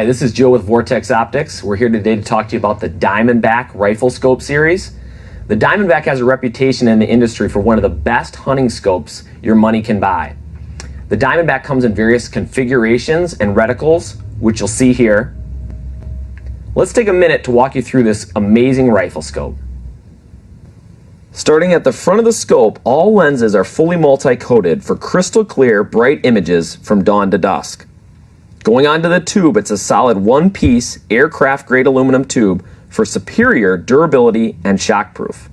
Hi, this is Joe with Vortex Optics. We're here today to talk to you about the Diamondback Riflescope series. The Diamondback has a reputation in the industry for one of the best hunting scopes your money can buy. The Diamondback comes in various configurations and reticles, which you'll see here. Let's take a minute to walk you through this amazing rifle scope. Starting at the front of the scope, all lenses are fully multi-coated for crystal clear, bright images from dawn to dusk. Going onto the tube, it's a solid one-piece aircraft-grade aluminum tube for superior durability and shockproof.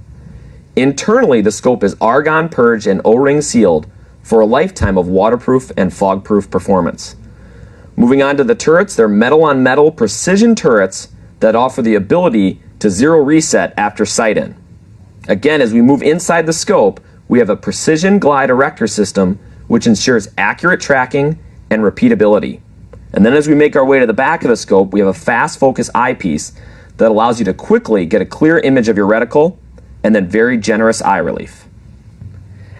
Internally, the scope is argon purged and O-ring sealed for a lifetime of waterproof and fog-proof performance. Moving on to the turrets, they're metal-on-metal precision turrets that offer the ability to zero reset after sight-in. Again, as we move inside the scope, we have a precision glide erector system which ensures accurate tracking and repeatability. And then as we make our way to the back of the scope, we have a fast focus eyepiece that allows you to quickly get a clear image of your reticle and then very generous eye relief.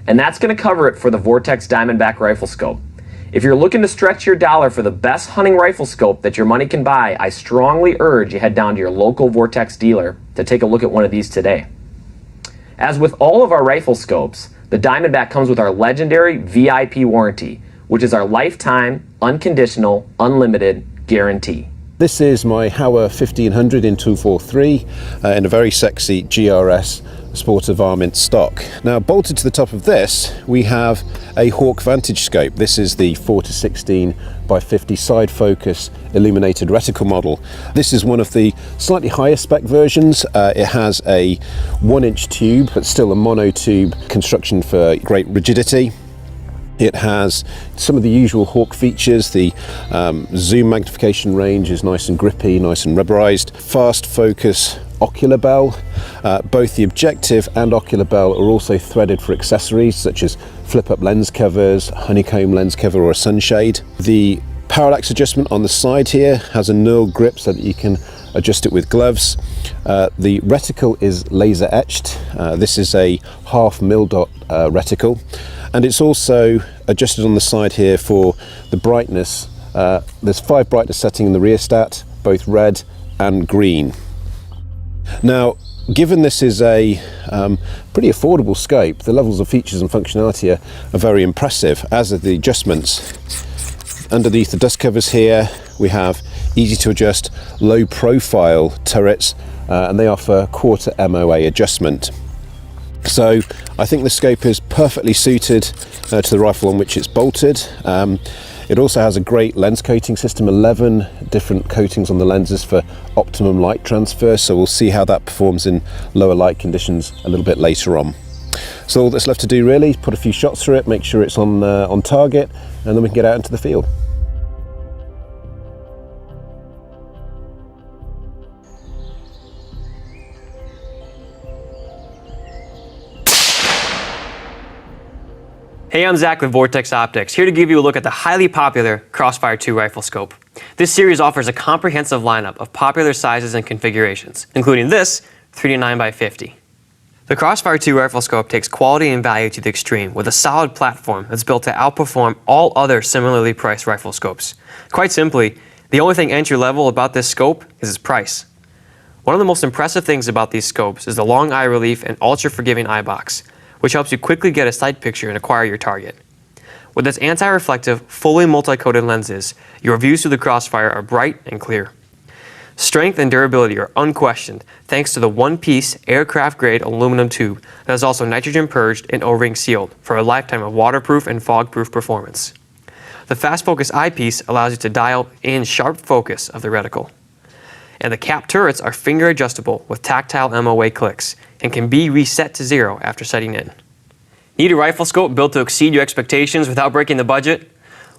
And that's going to cover it for the Vortex Diamondback Riflescope. If you're looking to stretch your dollar for the best hunting rifle scope that your money can buy, I strongly urge you head down to your local Vortex dealer to take a look at one of these today. As with all of our rifle scopes, the Diamondback comes with our legendary VIP warranty, which is our lifetime, unconditional, unlimited guarantee. This is my Hawke 1500 in 243 in a very sexy GRS Sportive Varmint stock. Now, bolted to the top of this, we have a Hawke Vantage scope. This is the 4:16 by 50 side focus illuminated reticle model. This is one of the slightly higher spec versions. It has a 1-inch tube, but still a mono tube construction for great rigidity. It has some of the usual Hawke features. The zoom magnification range is nice and grippy, nice and rubberized. Fast focus ocular bell. Both the objective and ocular bell are also threaded for accessories such as flip-up lens covers, honeycomb lens cover or a sunshade. The parallax adjustment on the side here has a knurled grip so that you can adjust it with gloves. The reticle is laser etched. This is a half mil dot reticle. And it's also adjusted on the side here for the brightness. There's 5 brightness settings in the rheostat, both red and green. Now, given this is a pretty affordable scope, the levels of features and functionality are very impressive, as are the adjustments. Underneath the dust covers here, we have easy to adjust low profile turrets, and they offer quarter MOA adjustment. So I think the scope is perfectly suited to the rifle on which it's bolted. It also has a great lens coating system, 11 different coatings on the lenses for optimum light transfer, so we'll see how that performs in lower light conditions a little bit later on. So all that's left to do really is put a few shots through it, make sure it's on target, and then we can get out into the field. Hey, I'm Zach with Vortex Optics, here to give you a look at the highly popular Crossfire 2 rifle scope. This series offers a comprehensive lineup of popular sizes and configurations, including this 3-9x50. The Crossfire 2 rifle scope takes quality and value to the extreme with a solid platform that's built to outperform all other similarly priced rifle scopes. Quite simply, the only thing entry level about this scope is its price. One of the most impressive things about these scopes is the long eye relief and ultra forgiving eye box, which helps you quickly get a sight picture and acquire your target. With its anti-reflective, fully multi-coated lenses, your views through the Crossfire are bright and clear. Strength and durability are unquestioned thanks to the one-piece aircraft-grade aluminum tube that is also nitrogen purged and O-ring sealed for a lifetime of waterproof and fog-proof performance. The fast focus eyepiece allows you to dial in sharp focus of the reticle. And the cap turrets are finger adjustable with tactile MOA clicks and can be reset to 0 after setting in. Need a rifle scope built to exceed your expectations without breaking the budget?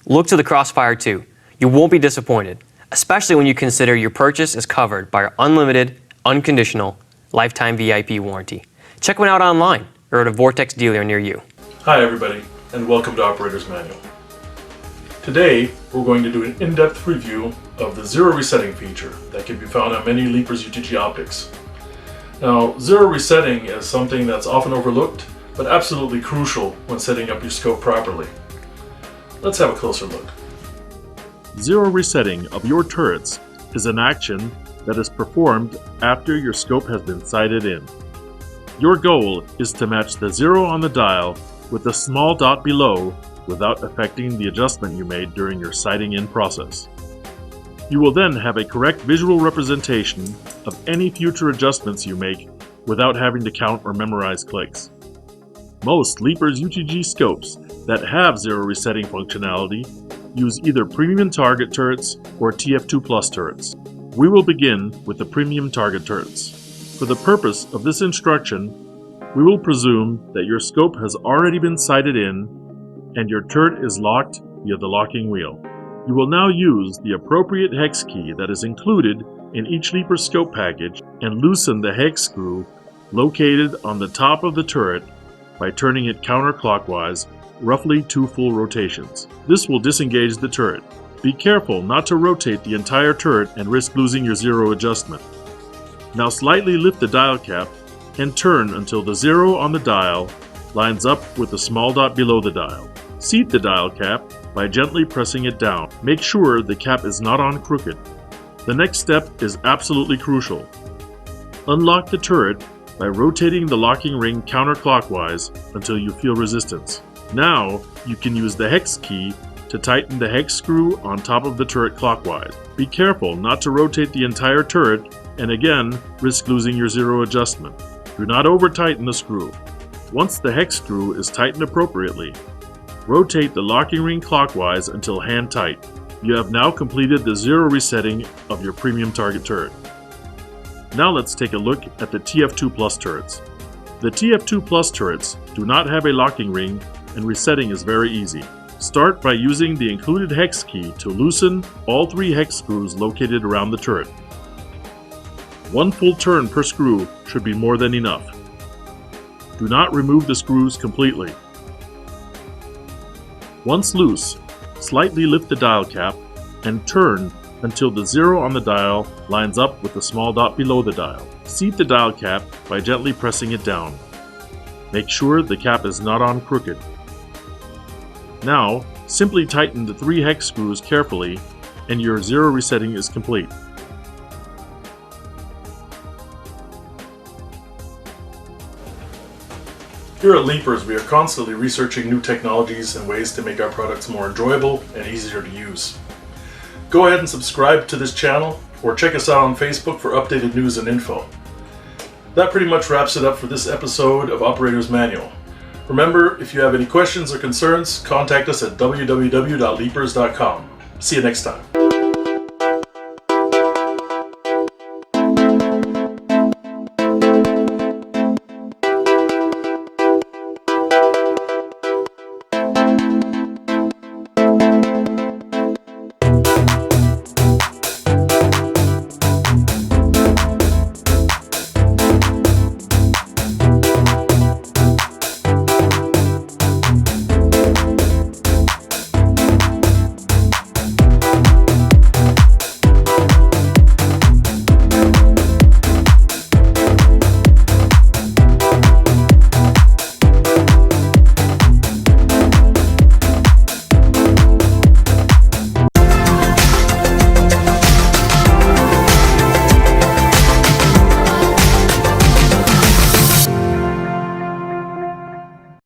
Look to the Crossfire 2. You won't be disappointed, especially when you consider your purchase is covered by our unlimited, unconditional, lifetime VIP warranty. Check one out online or at a Vortex dealer near you. Hi everybody, and welcome to Operator's Manual. Today, we're going to do an in-depth review of the zero resetting feature that can be found on many Leapers UTG optics. Now, zero resetting is something that's often overlooked, but absolutely crucial when setting up your scope properly. Let's have a closer look. Zero resetting of your turrets is an action that is performed after your scope has been sighted in. Your goal is to match the 0 on the dial with the small dot below without affecting the adjustment you made during your sighting in process. You will then have a correct visual representation of any future adjustments you make without having to count or memorize clicks. Most Leapers UTG scopes that have zero resetting functionality use either premium target turrets or TF2 Plus turrets. We will begin with the premium target turrets. For the purpose of this instruction, we will presume that your scope has already been sighted in and your turret is locked via the locking wheel. You will now use the appropriate hex key that is included in each Leaper scope package and loosen the hex screw located on the top of the turret by turning it counterclockwise, roughly 2 full rotations. This will disengage the turret. Be careful not to rotate the entire turret and risk losing your zero adjustment. Now slightly lift the dial cap and turn until the 0 on the dial lines up with the small dot below the dial. Seat the dial cap by gently pressing it down. Make sure the cap is not on crooked. The next step is absolutely crucial. Unlock the turret by rotating the locking ring counterclockwise until you feel resistance. Now you can use the hex key to tighten the hex screw on top of the turret clockwise. Be careful not to rotate the entire turret and again risk losing your zero adjustment. Do not over tighten the screw. Once the hex screw is tightened appropriately, rotate the locking ring clockwise until hand tight. You have now completed the zero resetting of your premium target turret. Now let's take a look at the TF2 Plus turrets. The TF2 Plus turrets do not have a locking ring and resetting is very easy. Start by using the included hex key to loosen all 3 hex screws located around the turret. 1 full turn per screw should be more than enough. Do not remove the screws completely. Once loose, slightly lift the dial cap and turn until the 0 on the dial lines up with the small dot below the dial. Seat the dial cap by gently pressing it down. Make sure the cap is not on crooked. Now, simply tighten the 3 hex screws carefully and your zero resetting is complete. Here at Leapers, we are constantly researching new technologies and ways to make our products more enjoyable and easier to use. Go ahead and subscribe to this channel or check us out on Facebook for updated news and info. That pretty much wraps it up for this episode of Operator's Manual. Remember, if you have any questions or concerns, contact us at www.leapers.com. See you next time.